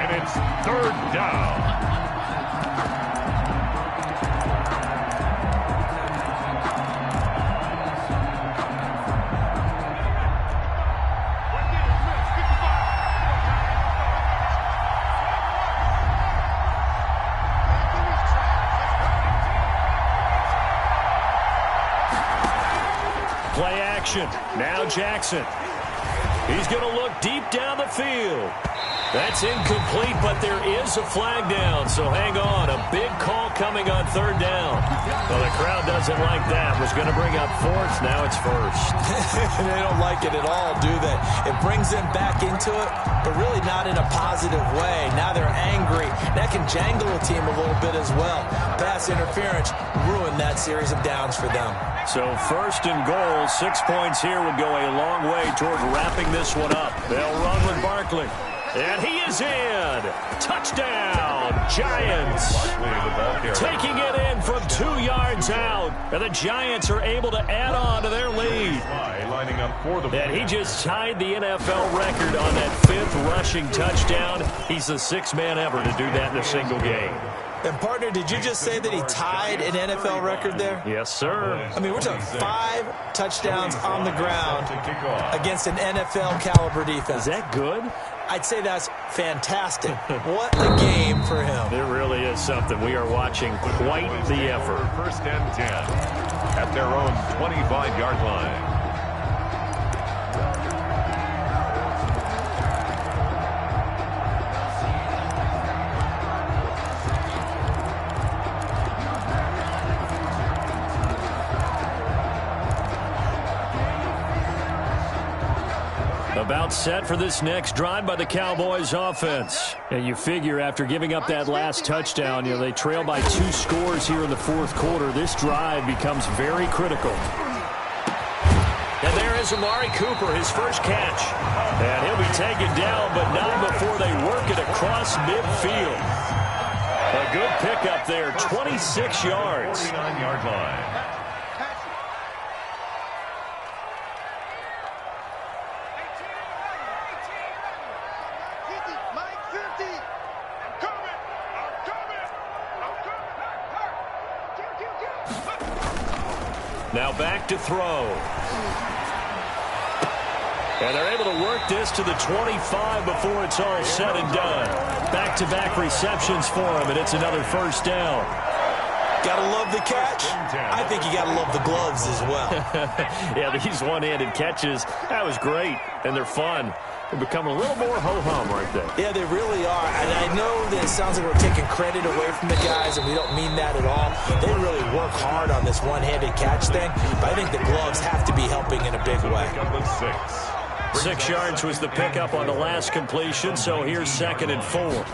And it's 3rd down. Play action. Now Jackson. He's going to look deep down the field. That's incomplete, but there is a flag down, so hang on. A big call coming on 3rd down. Well, the crowd doesn't like that. Was going to bring up 4th. Now it's 1st. They don't like it at all, do they? It brings them back into it, but really not in a positive way. Now they're angry. That can jangle a team a little bit as well. Pass interference ruined that series of downs for them. So 1st and goal, 6 points here would go a long way toward wrapping this one up. They'll run with Barkley. And he is in. Touchdown, Giants. Taking it in from 2 yards out. And the Giants are able to add on to their lead. And he just tied the NFL record on that 5th rushing touchdown. He's the 6th man ever to do that in a single game. And, partner, did you just say that he tied an NFL record there? Yes, sir. I mean, we're talking 5 touchdowns on the ground against an NFL-caliber defense. Is that good? I'd say that's fantastic. What a game for him. It really is something. We are watching quite the effort. 1st and 10 at their own 25-yard line. About set for this next drive by the Cowboys offense. And you figure after giving up that last touchdown, they trail by 2 scores here in the 4th quarter. This drive becomes very critical. And there is Amari Cooper, his first catch. And he'll be taken down, but not before they work it across midfield. A good pickup there, 26 yards. 49-yard line. Now back to throw. And they're able to work this to the 25 before it's all said and done. Back-to-back receptions for him, and it's another 1st down. Gotta love the catch. I think you gotta love the gloves as well. Yeah, these one-handed catches, that was great, and they're fun. They become a little more ho-hum right there. Yeah, they really are. And I know that it sounds like we're taking credit away from the guys, and we don't mean that at all. They really work hard on this one-handed catch thing, but I think the gloves have to be helping in a big way. 6 yards was the pickup on the last completion, so here's 2nd and 4.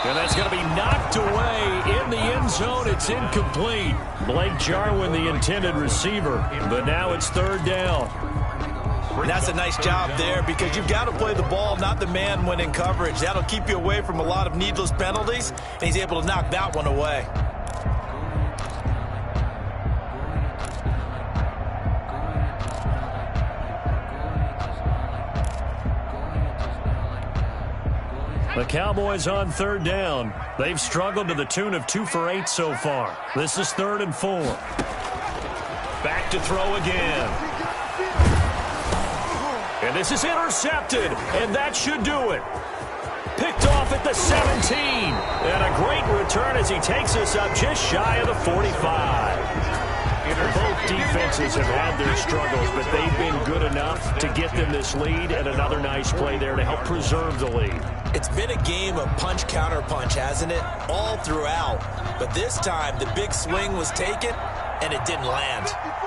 And that's going to be knocked away in the end zone. It's incomplete. Blake Jarwin, the intended receiver. But now it's 3rd down. And that's a nice job there because you've got to play the ball, not the man when in coverage. That'll keep you away from a lot of needless penalties, and he's able to knock that one away. The Cowboys on 3rd down. They've struggled to the tune of 2 for 8 so far. This is 3rd and 4. Back to throw again. And this is intercepted, and that should do it. Picked off at the 17. And a great return as he takes us up just shy of the 45. Both defenses have had their struggles, but they've been good enough to get them this lead, and another nice play there to help preserve the lead. It's been a game of punch-counter-punch, hasn't it? All throughout. But this time, the big swing was taken, and it didn't land.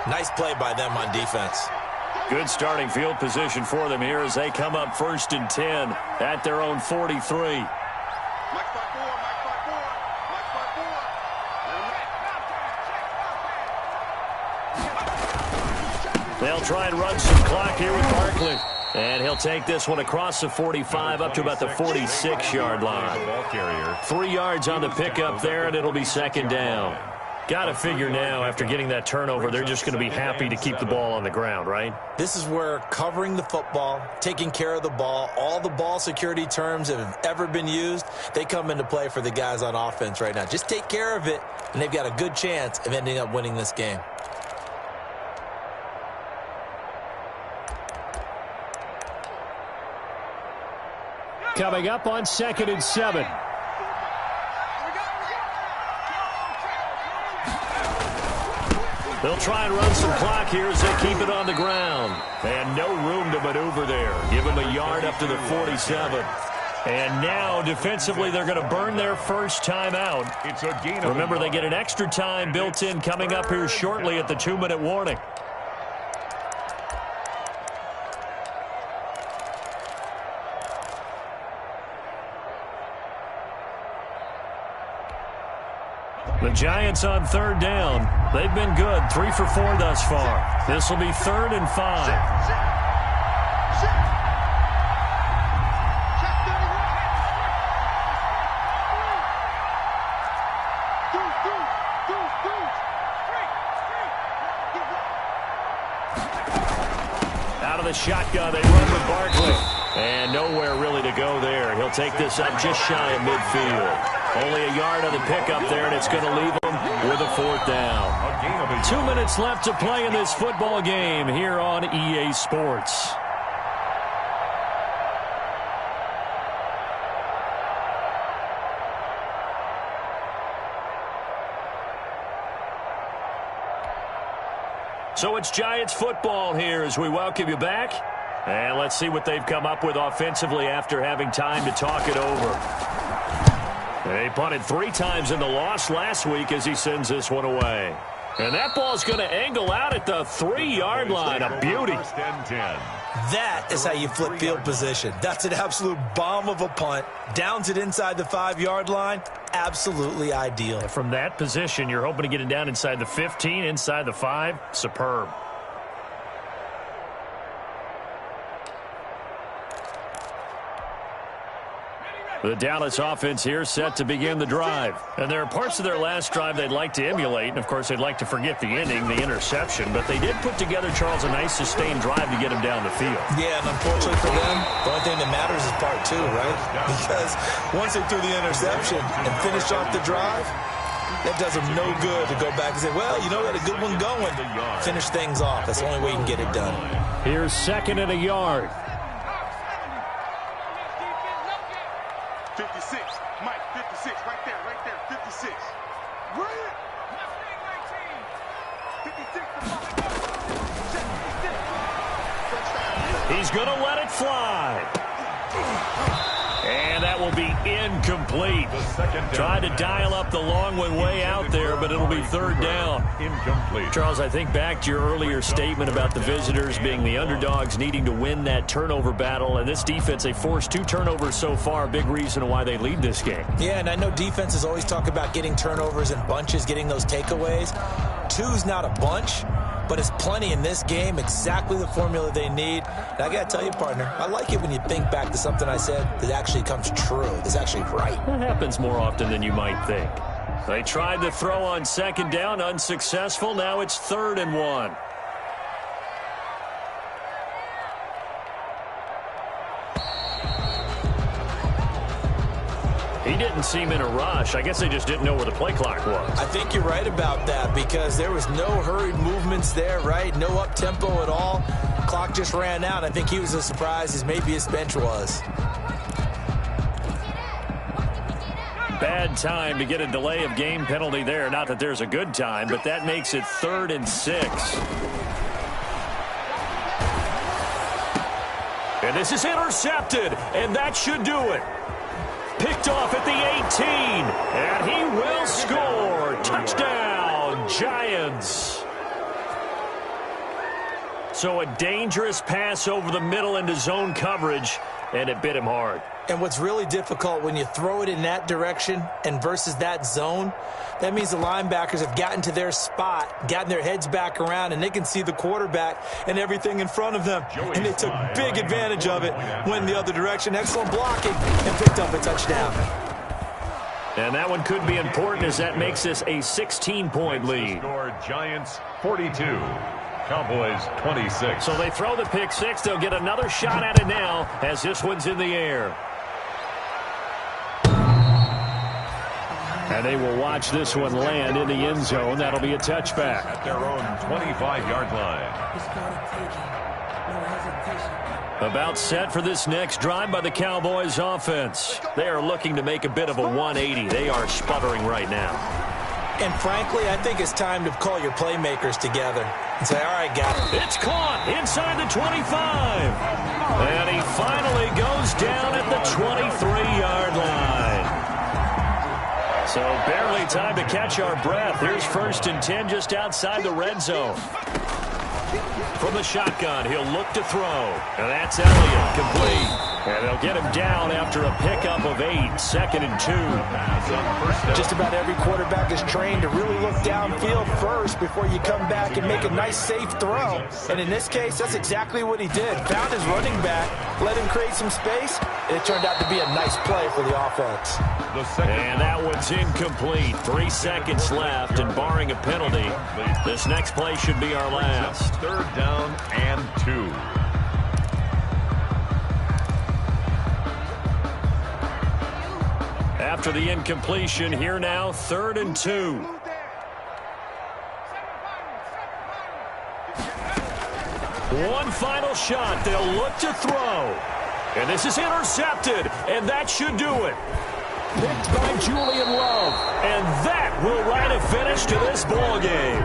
Nice play by them on defense. Good starting field position for them here as they come up 1st and 10 at their own 43. They'll try and run some clock here with Barkley. And he'll take this one across the 45 up to about the 46-yard line. 3 yards on the pickup there, and it'll be 2nd down. Got to figure now, after getting that turnover, they're just going to be happy to keep the ball on the ground, right? This is where covering the football, taking care of the ball, all the ball security terms that have ever been used, they come into play for the guys on offense right now. Just take care of it, and they've got a good chance of ending up winning this game. Coming up on 2nd and 7. They'll try and run some clock here as they keep it on the ground. And no room to maneuver there. Give them a yard up to the 47. And now, defensively, they're going to burn their first time out. Remember, they get an extra time built in coming up here shortly at the 2-minute warning. The Giants on 3rd down. They've been good. 3 for 4 thus far. This will be 3rd and 5. Out of the shotgun, they run with Barkley. And nowhere really to go there. He'll take this up just shy of midfield. Only a yard on the pickup there, and it's going to leave them with a 4th down. 2 minutes left to play in this football game here on EA Sports. So it's Giants football here as we welcome you back. And let's see what they've come up with offensively after having time to talk it over. They punted 3 times in the loss last week as he sends this one away. And that ball's going to angle out at the 3-yard line. A beauty. That is how you flip field position. That's an absolute bomb of a punt. Downs it inside the 5-yard line. Absolutely ideal. And from that position, you're hoping to get it down inside the 15, inside the 5. Superb. The Dallas offense here set to begin the drive. And there are parts of their last drive they'd like to emulate. And, of course, they'd like to forget the ending, the interception. But they did put together, Charles, a nice sustained drive to get him down the field. Yeah, and unfortunately for them, the only thing that matters is part 2, right? Because once they threw the interception and finished off the drive, that does them no good to go back and say, well, you know, we had a good one going. Finish things off. That's the only way you can get it done. Here's 2nd and a yard. 56, Mike. He's going to let it fly. And that will be incomplete. Tried to dial up the long way out there, but it'll be third down. Incomplete. Charles, I think back to your earlier statement about the visitors being the underdogs needing to win that turnover battle. And this defense, they forced 2 turnovers so far. Big reason why they lead this game. Yeah, and I know defenses always talk about getting turnovers in bunches, getting those takeaways. 2's not a bunch, but it's plenty in this game, exactly the formula they need. And I got to tell you, partner, I like it when you think back to something I said that actually comes true, that's actually right. That happens more often than you might think. They tried to throw on second down, unsuccessful. Now it's 3rd and 1. He didn't seem in a rush. I guess they just didn't know where the play clock was. I think you're right about that because there was no hurried movements there, right? No up-tempo at all. Clock just ran out. I think he was as surprised as maybe his bench was. Bad time to get a delay of game penalty there. Not that there's a good time, but that makes it 3rd and 6. And this is intercepted, and that should do it. Picked off at the 18, and he will score. Touchdown, Giants. So a dangerous pass over the middle into zone coverage, and it bit him hard. And what's really difficult when you throw it in that direction and versus that zone, that means the linebackers have gotten to their spot, gotten their heads back around, and they can see the quarterback and everything in front of them. And they took big advantage of it, went the other direction. Excellent blocking, and picked up a touchdown. And that one could be important as that makes this a 16-point lead. Score Giants 42. Cowboys 26. So they throw the pick six. They'll get another shot at it now as this one's in the air. And they will watch this one land in the end zone. That'll be a touchback. At their own 25-yard line. About set for this next drive by the Cowboys offense. They are looking to make a bit of a 180. They are sputtering right now. And frankly, I think it's time to call your playmakers together and say, all right, guys. It's caught inside the 25. And he finally goes down at the 23-yard line. So barely time to catch our breath. Here's 1st and 10 just outside the red zone. From the shotgun, he'll look to throw. And that's Elliott, complete. And they'll get him down after a pickup of 8, 2nd and 2. Just about every quarterback is trained to really look downfield first before you come back and make a nice, safe throw. And in this case, that's exactly what he did. Found his running back, let him create some space, and it turned out to be a nice play for the offense. And that one's incomplete. 3 seconds left, and barring a penalty, this next play should be our last. 3rd down and 2. After the incompletion, here now, 3rd and 2. One final shot. They'll look to throw. And this is intercepted, and that should do it. Picked by Julian Love. And that will write a finish to this ball game.